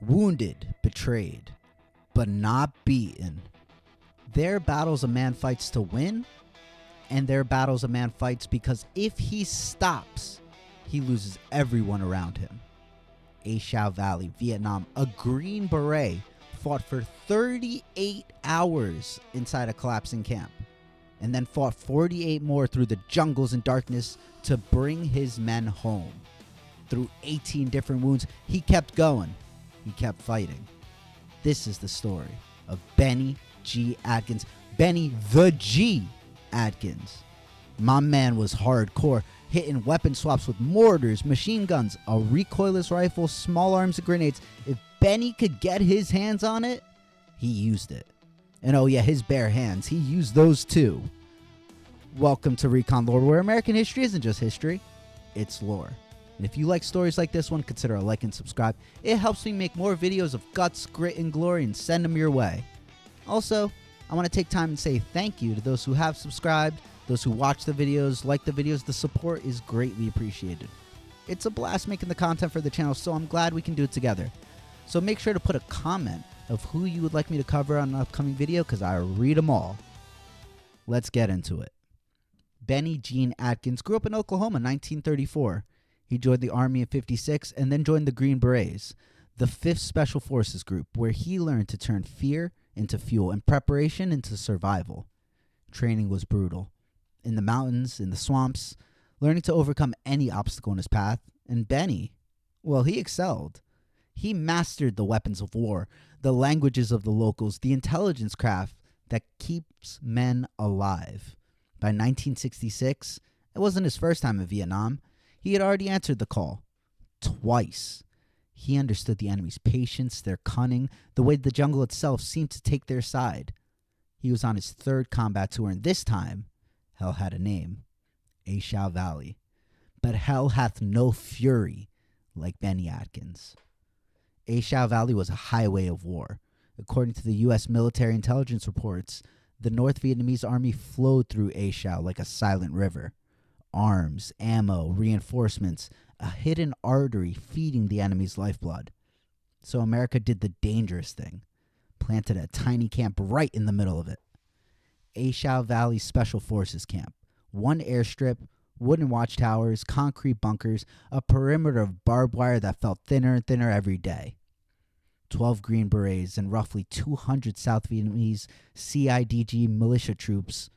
Wounded, betrayed, but not beaten. There are battles a man fights to win, and there are battles a man fights because if he stops, he loses everyone around him. A Shau Valley, Vietnam, a Green Beret fought for 38 hours inside a collapsing camp, and then fought 48 more through the jungles and darkness to bring his men home. Through 18 different wounds, he kept going. He kept fighting. This is the story of Bennie G. Adkins. Bennie the G. Adkins. My man was hardcore, hitting weapon swaps with mortars, machine guns, a recoilless rifle, small arms, and grenades. If Bennie could get his hands on it, he used it. And oh yeah, his bare hands, he used those too. Welcome to Recon Lore, where American history isn't just history, it's lore. And if you like stories like this one, consider a like and subscribe. It helps me make more videos of guts, grit, and glory and send them your way. Also, I want to take time and say thank you to those who have subscribed, those who watch the videos, like the videos. The support is greatly appreciated. It's a blast making the content for the channel, so I'm glad we can do it together. So make sure to put a comment of who you would like me to cover on an upcoming video, because I read them all. Let's get into it. Bennie G. Adkins grew up in Oklahoma in 1934. He joined the Army in '56 and then joined the Green Berets, the 5th Special Forces Group, where he learned to turn fear into fuel and preparation into survival. Training was brutal. In the mountains, in the swamps, learning to overcome any obstacle in his path. And Bennie, well, he excelled. He mastered the weapons of war, the languages of the locals, the intelligence craft that keeps men alive. By 1966, it wasn't his first time in Vietnam. He had already answered the call. Twice. He understood the enemy's patience, their cunning, the way the jungle itself seemed to take their side. He was on his 3rd combat tour, and this time, hell had a name. A Shau Valley. But hell hath no fury like Bennie Adkins. A Shau Valley was a highway of war. According to the U.S. military intelligence reports, the North Vietnamese army flowed through A Shau like a silent river. Arms, ammo, reinforcements, a hidden artery feeding the enemy's lifeblood. So America did the dangerous thing, planted a tiny camp right in the middle of it. A Shau Valley Special Forces Camp. 1 airstrip, wooden watchtowers, concrete bunkers, a perimeter of barbed wire that felt thinner and thinner every day. 12 Green Berets and roughly 200 South Vietnamese CIDG militia troops,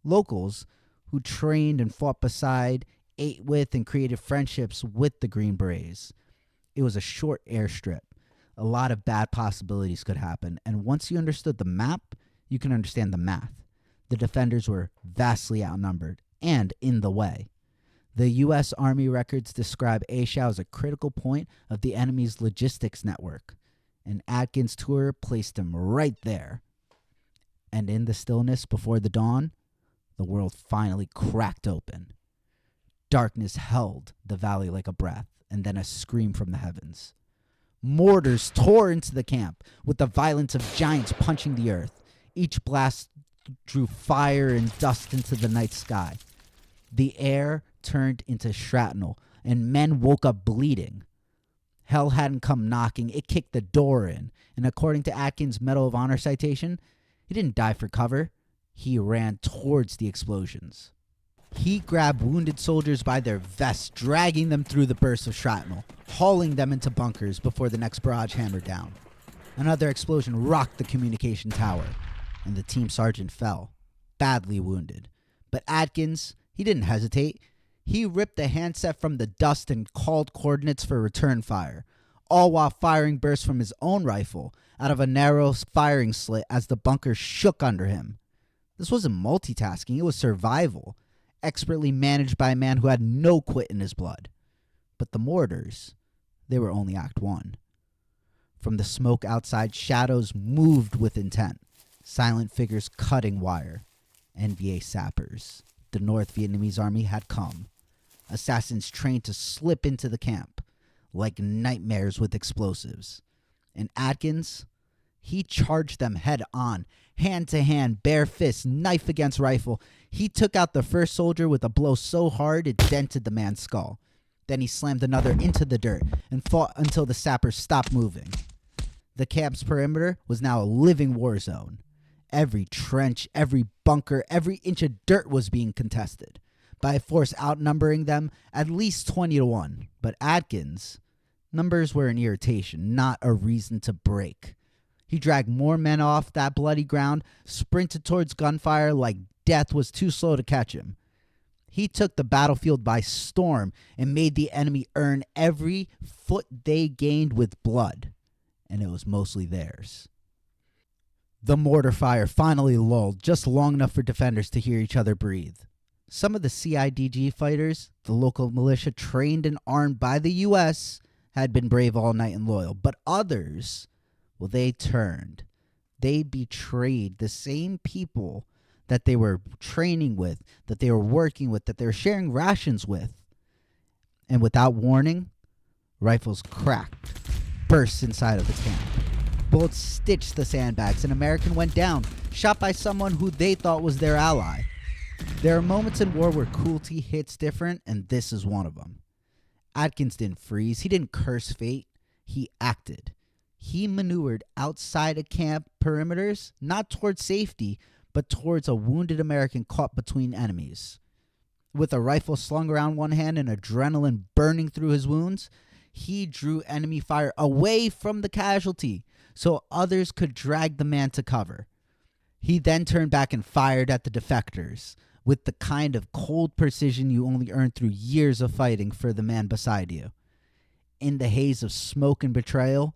locals who trained and fought beside, ate with, and created friendships with the Green Berets. It was a short airstrip. A lot of bad possibilities could happen, and once you understood the map, you can understand the math. The defenders were vastly outnumbered and in the way. The U.S. Army records describe A Shau as a critical point of the enemy's logistics network, and Adkins' tour placed him right there. And in the stillness before the dawn, the world finally cracked open. Darkness held the valley like a breath, and then a scream from the heavens. Mortars tore into the camp with the violence of giants punching the earth. Each blast drew fire and dust into the night sky. The air turned into shrapnel, and men woke up bleeding. Hell hadn't come knocking, it kicked the door in, and according to Atkins' Medal of Honor citation, he didn't die for cover. He ran towards the explosions. He grabbed wounded soldiers by their vests, dragging them through the bursts of shrapnel, hauling them into bunkers before the next barrage hammered down. Another explosion rocked the communication tower, and the team sergeant fell, badly wounded. But Adkins, he didn't hesitate. He ripped the handset from the dust and called coordinates for return fire, all while firing bursts from his own rifle out of a narrow firing slit as the bunker shook under him. This wasn't multitasking, it was survival, expertly managed by a man who had no quit in his blood. But the mortars, they were only Act 1. From the smoke outside, shadows moved with intent, silent figures cutting wire. NVA sappers. The North Vietnamese army had come. Assassins trained to slip into the camp, like nightmares with explosives. And Adkins, he charged them head on, hand to hand, bare fist, knife against rifle. He took out the first soldier with a blow so hard it dented the man's skull. Then he slammed another into the dirt and fought until the sappers stopped moving. The camp's perimeter was now a living war zone. Every trench, every bunker, every inch of dirt was being contested by a force outnumbering them at least 20-1. But Adkins, numbers were an irritation, not a reason to break. He dragged more men off that bloody ground, sprinted towards gunfire like death was too slow to catch him. He took the battlefield by storm and made the enemy earn every foot they gained with blood, and it was mostly theirs. The mortar fire finally lulled just long enough for defenders to hear each other breathe. Some of the CIDG fighters, the local militia trained and armed by the U.S., had been brave all night and loyal, but others, well, they turned. They betrayed the same people that they were training with, that they were working with, that they were sharing rations with. And without warning, rifles cracked, burst inside of the camp. Bullets stitched the sandbags. An American went down, shot by someone who they thought was their ally. There are moments in war where cruelty hits different, and this is one of them. Adkins didn't freeze. He didn't curse fate. He acted. He maneuvered outside of camp perimeters, not towards safety, but towards a wounded American caught between enemies. With a rifle slung around one hand and adrenaline burning through his wounds, he drew enemy fire away from the casualty so others could drag the man to cover. He then turned back and fired at the defectors with the kind of cold precision you only earn through years of fighting for the man beside you. In the haze of smoke and betrayal,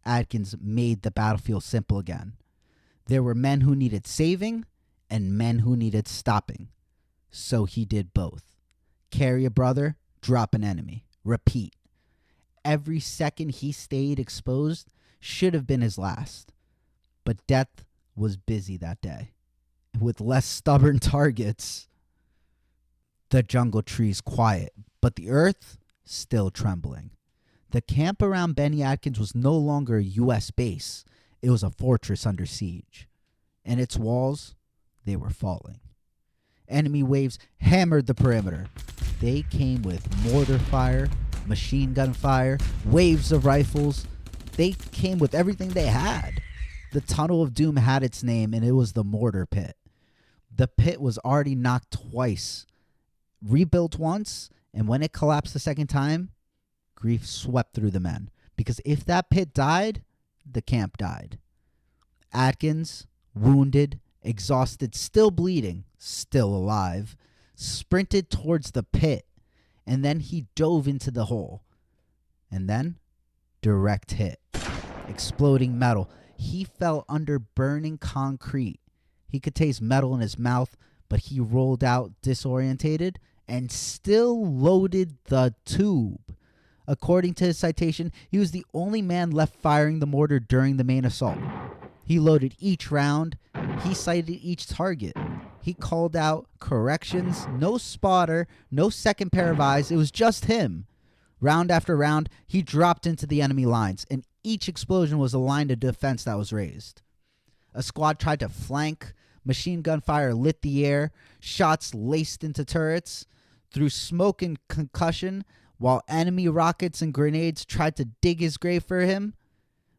Adkins made the battlefield simple again. There were men who needed saving and men who needed stopping. So he did both. Carry a brother, drop an enemy. Repeat. Every second he stayed exposed should have been his last. But death was busy that day. With less stubborn targets, the jungle trees quiet, but the earth still trembling. The camp around Bennie Adkins was no longer a U.S. base. It was a fortress under siege. And its walls, they were falling. Enemy waves hammered the perimeter. They came with mortar fire, machine gun fire, waves of rifles. They came with everything they had. The Tunnel of Doom had its name, and it was the mortar pit. The pit was already knocked twice, rebuilt once, and when it collapsed the second time, grief swept through the men. Because if that pit died, the camp died. Adkins, wounded, exhausted, still bleeding, still alive, sprinted towards the pit, and then he dove into the hole. And then, direct hit. Exploding metal. He fell under burning concrete. He could taste metal in his mouth, but he rolled out disorientated and still loaded the tube. According to his citation, he was the only man left firing the mortar during the main assault. He loaded each round. He sighted each target. He called out corrections, no spotter, no second pair of eyes. It was just him. Round after round, he dropped into the enemy lines, and each explosion was a line of defense that was raised. A squad tried to flank. Machine gun fire lit the air. Shots laced into turrets. Through smoke and concussion, while enemy rockets and grenades tried to dig his grave for him.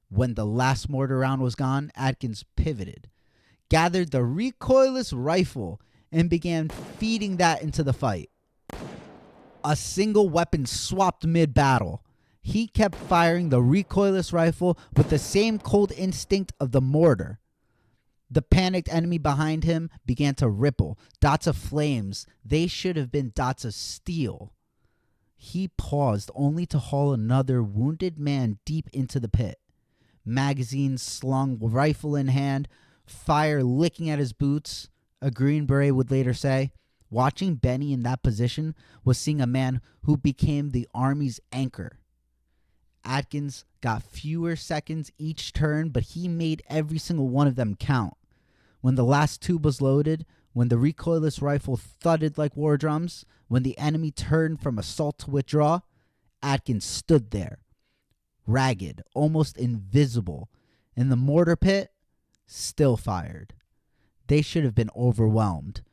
When the last mortar round was gone, Adkins pivoted, gathered the recoilless rifle, and began feeding that into the fight. A single weapon swapped mid-battle. He kept firing the recoilless rifle with the same cold instinct of the mortar. The panicked enemy behind him began to ripple. Dots of flames. They should have been dots of steel. He paused only to haul another wounded man deep into the pit. Magazine slung, rifle in hand, fire licking at his boots. A Green Beret would later say, watching Bennie in that position was seeing a man who became the Army's anchor. Adkins got fewer seconds each turn, but he made every single one of them count. When the last tube was loaded, when the recoilless rifle thudded like war drums, when the enemy turned from assault to withdraw, Adkins stood there, ragged, almost invisible, and the mortar pit still fired. They should have been overwhelmed.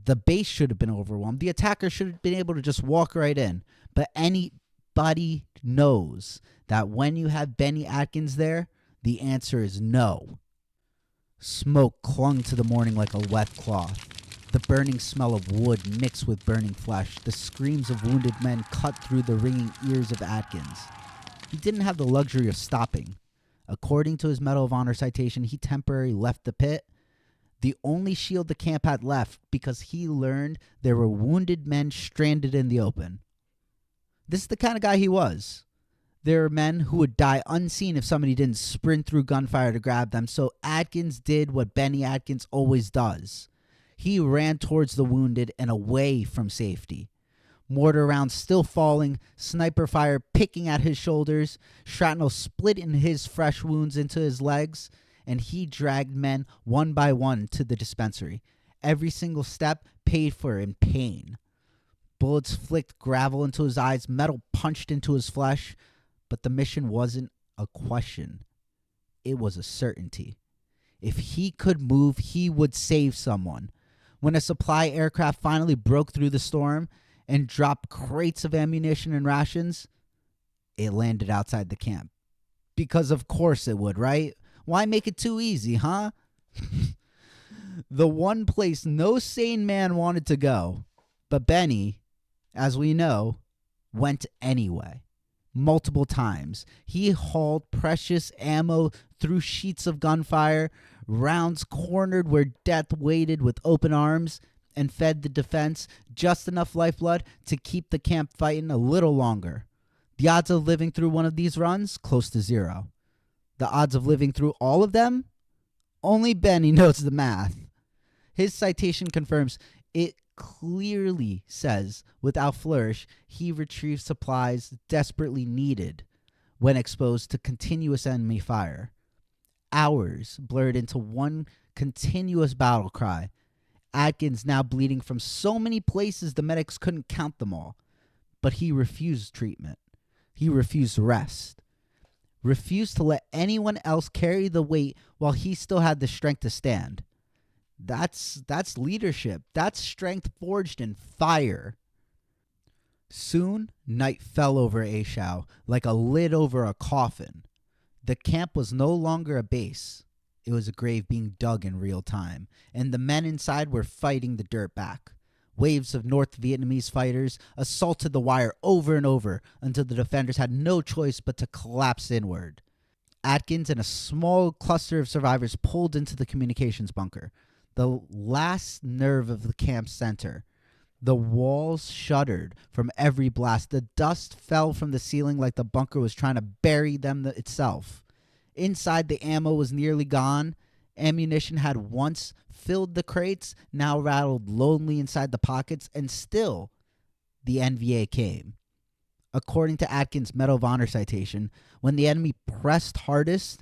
The base should have been overwhelmed. The attacker should have been able to just walk right in. But anybody knows that when you have Bennie Adkins there, The answer is no. Smoke clung to the morning like a wet cloth. The burning smell of wood mixed with burning flesh. The screams of wounded men cut through the ringing ears of Adkins. He didn't have the luxury of stopping. According to his Medal of Honor citation, he temporarily left the pit, the only shield the camp had left, because he learned there were wounded men stranded in the open. This is the kind of guy he was. There are men who would die unseen if somebody didn't sprint through gunfire to grab them, so Adkins did what Bennie Adkins always does. He ran towards the wounded and away from safety. Mortar rounds still falling, sniper fire picking at his shoulders, shrapnel split in his fresh wounds into his legs, and he dragged men one by one to the dispensary. Every single step paid for in pain. Bullets flicked gravel into his eyes, metal punched into his flesh, but the mission wasn't a question. It was a certainty. If he could move, he would save someone. When a supply aircraft finally broke through the storm and dropped crates of ammunition and rations, it landed outside the camp. Because of course it would, right? Why make it too easy, huh? The one place no sane man wanted to go. But Bennie, as we know, went anyway. Multiple times. He hauled precious ammo through sheets of gunfire, rounds cornered where death waited with open arms, and fed the defense just enough lifeblood to keep the camp fighting a little longer. The odds of living through one of these runs? Close to zero. The odds of living through all of them? Only Bennie knows the math. His citation confirms it clearly says, without flourish, he retrieved supplies desperately needed when exposed to continuous enemy fire. Hours blurred into one continuous battle cry. Adkins now bleeding from so many places the medics couldn't count them all. But he refused treatment. He refused rest. Refused to let anyone else carry the weight while he still had the strength to stand. That's leadership. That's strength forged in fire. Soon, night fell over A Shau like a lid over a coffin. The camp was no longer a base. It was a grave being dug in real time, and the men inside were fighting the dirt back. Waves of North Vietnamese fighters assaulted the wire over and over until the defenders had no choice but to collapse inward. Adkins and a small cluster of survivors pulled into the communications bunker, the last nerve of the camp's center. The walls shuddered from every blast. The dust fell from the ceiling like the bunker was trying to bury them itself. Inside, the ammo was nearly gone. Ammunition had once filled the crates, now rattled lonely inside the pockets, and still the NVA came. According to Adkins' Medal of Honor citation, when the enemy pressed hardest,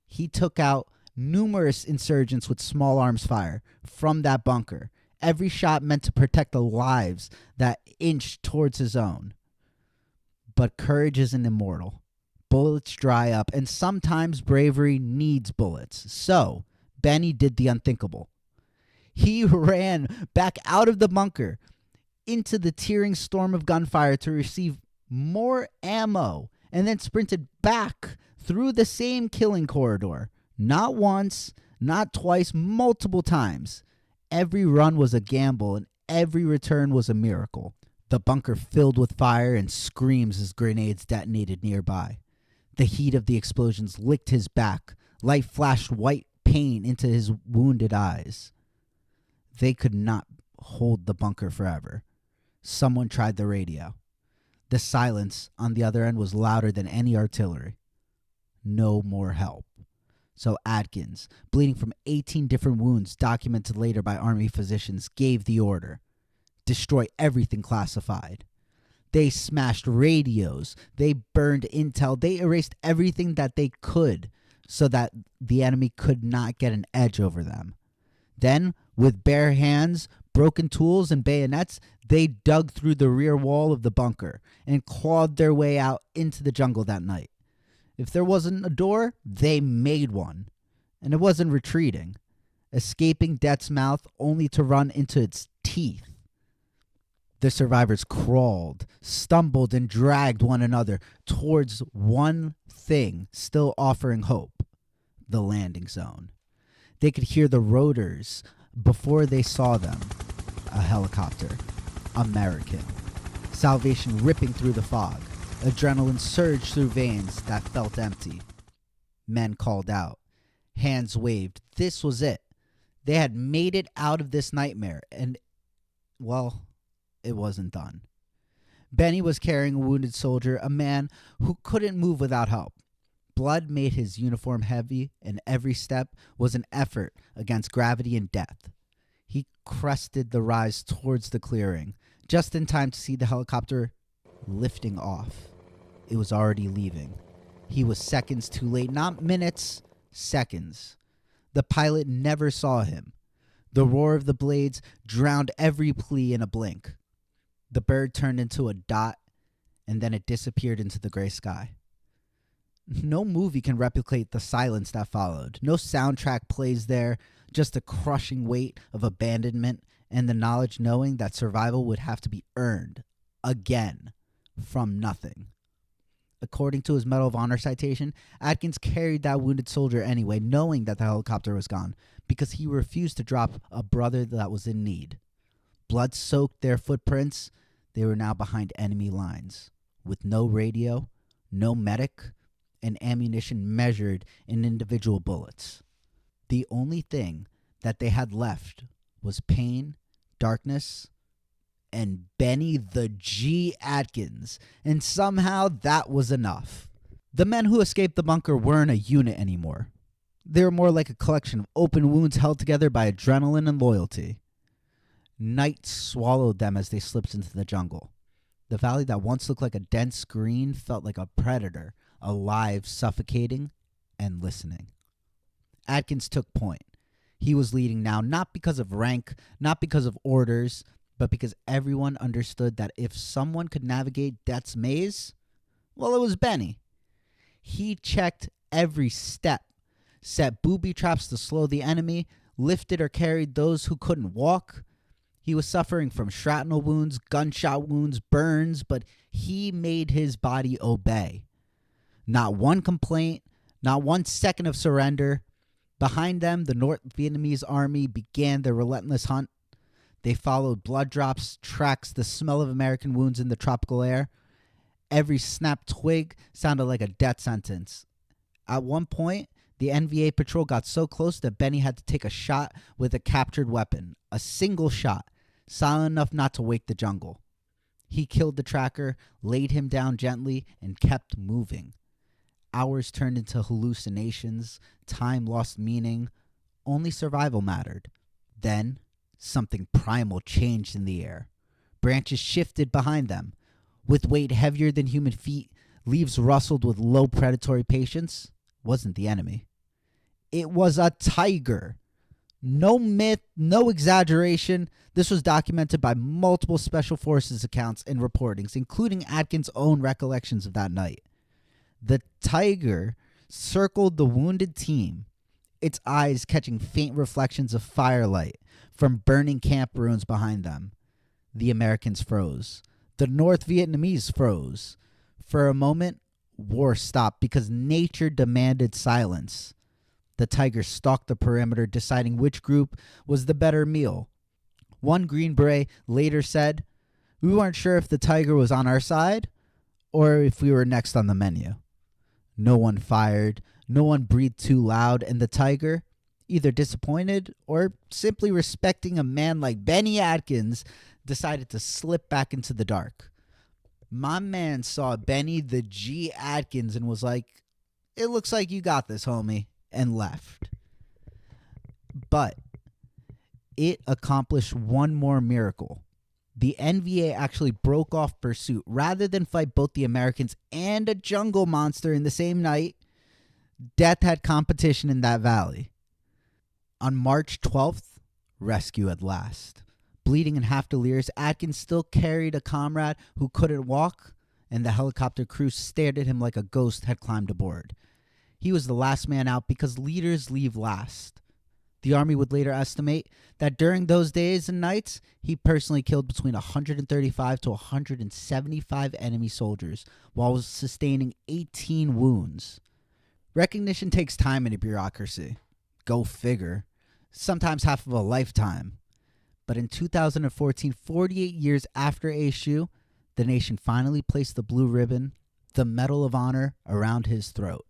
he took out numerous insurgents with small arms fire from that bunker. Every shot meant to protect the lives that inched towards his own. But courage isn't immortal. Bullets dry up, and sometimes bravery needs bullets. So, Bennie did the unthinkable. He ran back out of the bunker into the tearing storm of gunfire to receive more ammo, and then sprinted back through the same killing corridor. Not once, not twice, multiple times. Every run was a gamble, and every return was a miracle. The bunker filled with fire and screams as grenades detonated nearby. The heat of the explosions licked his back. Light flashed white pain into his wounded eyes. They could not hold the bunker forever. Someone tried the radio. The silence on the other end was louder than any artillery. No more help. So Adkins, bleeding from 18 different wounds documented later by Army physicians, gave the order. Destroy everything classified. They smashed radios. They burned intel. They erased everything that they could so that the enemy could not get an edge over them. Then, with bare hands, broken tools, and bayonets, they dug through the rear wall of the bunker and clawed their way out into the jungle that night. If there wasn't a door, they made one. And it wasn't retreating, escaping death's mouth only to run into its teeth. The survivors crawled, stumbled, and dragged one another towards one thing still offering hope. the landing zone. They could hear the rotors before they saw them. A helicopter. American. Salvation ripping through the fog. Adrenaline surged through veins that felt empty. Men called out. Hands waved. This was it. They had made it out of this nightmare, and, well, it wasn't done. Bennie was carrying a wounded soldier, a man who couldn't move without help. Blood made his uniform heavy, and every step was an effort against gravity and death. He crested the rise towards the clearing, just in time to see the helicopter lifting off. It was already leaving. He was seconds too late, not minutes, seconds. The pilot never saw him. The roar of the blades drowned every plea in a blink. The bird turned into a dot, and then it disappeared into the gray sky. No movie can replicate the silence that followed. No soundtrack plays there, just a crushing weight of abandonment and the knowledge knowing that survival would have to be earned, again, from nothing. According to his Medal of Honor citation, Adkins carried that wounded soldier anyway, knowing that the helicopter was gone, because he refused to drop a brother that was in need. Blood soaked their footprints. They were now behind enemy lines, with no radio, no medic, and ammunition measured in individual bullets. The only thing that they had left was pain, darkness, and Bennie the G Adkins, and somehow that was enough. The men who escaped the bunker weren't a unit anymore. They were more like a collection of open wounds held together by adrenaline and loyalty. Night swallowed them as they slipped into the jungle. The valley that once looked like a dense green felt like a predator, alive, suffocating, and listening. Adkins took point. He was leading now, not because of rank, not because of orders, but because everyone understood that if someone could navigate Death's maze, well, it was Bennie. He checked every step, set booby traps to slow the enemy, lifted or carried those who couldn't walk. He was suffering from shrapnel wounds, gunshot wounds, burns, but he made his body obey. Not one complaint, not 1 second of surrender. Behind them, the North Vietnamese army began their relentless hunt. They followed blood drops, tracks, the smell of American wounds in the tropical air. Every snapped twig sounded like a death sentence. At one point, the NVA patrol got so close that Bennie had to take a shot with a captured weapon. A single shot, silent enough not to wake the jungle. He killed the tracker, laid him down gently, and kept moving. Hours turned into hallucinations. Time lost meaning. Only survival mattered. Then, something primal changed in the air. Branches shifted behind them. With weight heavier than human feet, leaves rustled with low predatory patience. Wasn't the enemy. It was a tiger. No myth, no exaggeration. This was documented by multiple Special Forces accounts and reportings, including Adkins' own recollections of that night. The tiger circled the wounded team, its eyes catching faint reflections of firelight from burning camp ruins behind them. The Americans froze. The North Vietnamese froze. For a moment, war stopped because nature demanded silence. The tiger stalked the perimeter, deciding which group was the better meal. One Green Beret later said, "We weren't sure if the tiger was on our side or if we were next on the menu." No one fired, no one breathed too loud, and the tiger, either disappointed or simply respecting a man like Bennie Adkins, decided to slip back into the dark. My man saw Bennie the G Adkins and was like, "It looks like you got this, homie," and left. But it accomplished one more miracle. The NVA actually broke off pursuit. Rather than fight both the Americans and a jungle monster in the same night, death had competition in that valley. On March 12th, rescue at last. Bleeding and half delirious, Adkins still carried a comrade who couldn't walk, and the helicopter crew stared at him like a ghost had climbed aboard. He was the last man out because leaders leave last. The Army would later estimate that during those days and nights, he personally killed between 135 to 175 enemy soldiers while sustaining 18 wounds. Recognition takes time in a bureaucracy. Go figure. Sometimes half of a lifetime. But in 2014, 48 years after A Shau, the nation finally placed the blue ribbon, the Medal of Honor, around his throat.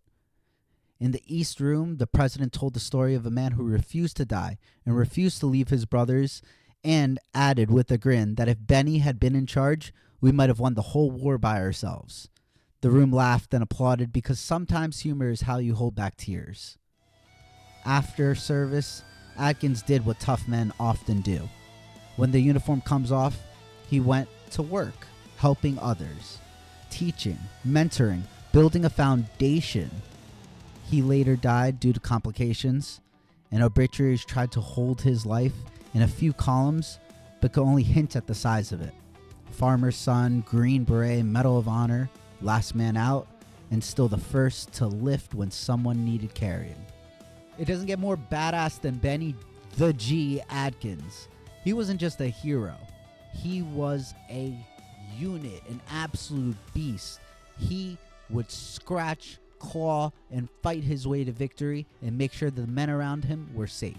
In the East Room, the president told the story of a man who refused to die and refused to leave his brothers, and added with a grin that if Bennie had been in charge, we might have won the whole war by ourselves. The room laughed and applauded because sometimes humor is how you hold back tears. After service, Adkins did what tough men often do. When the uniform comes off, he went to work, helping others, teaching, mentoring, building a foundation. He later died due to complications, and obituaries tried to hold his life in a few columns, but could only hint at the size of it. Farmer's son, Green Beret, Medal of Honor, last man out, and still the first to lift when someone needed carrying. It doesn't get more badass than Bennie the G Adkins. He wasn't just a hero. He was a unit, an absolute beast. He would scratch, claw, and fight his way to victory and make sure the men around him were safe.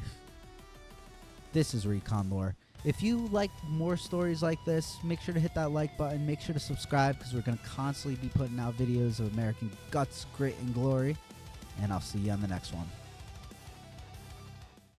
This is Recon Lore. If you like more stories like this, make sure to hit that like button. Make sure to subscribe because we're going to constantly be putting out videos of American guts, grit, and glory. And I'll see you on the next one.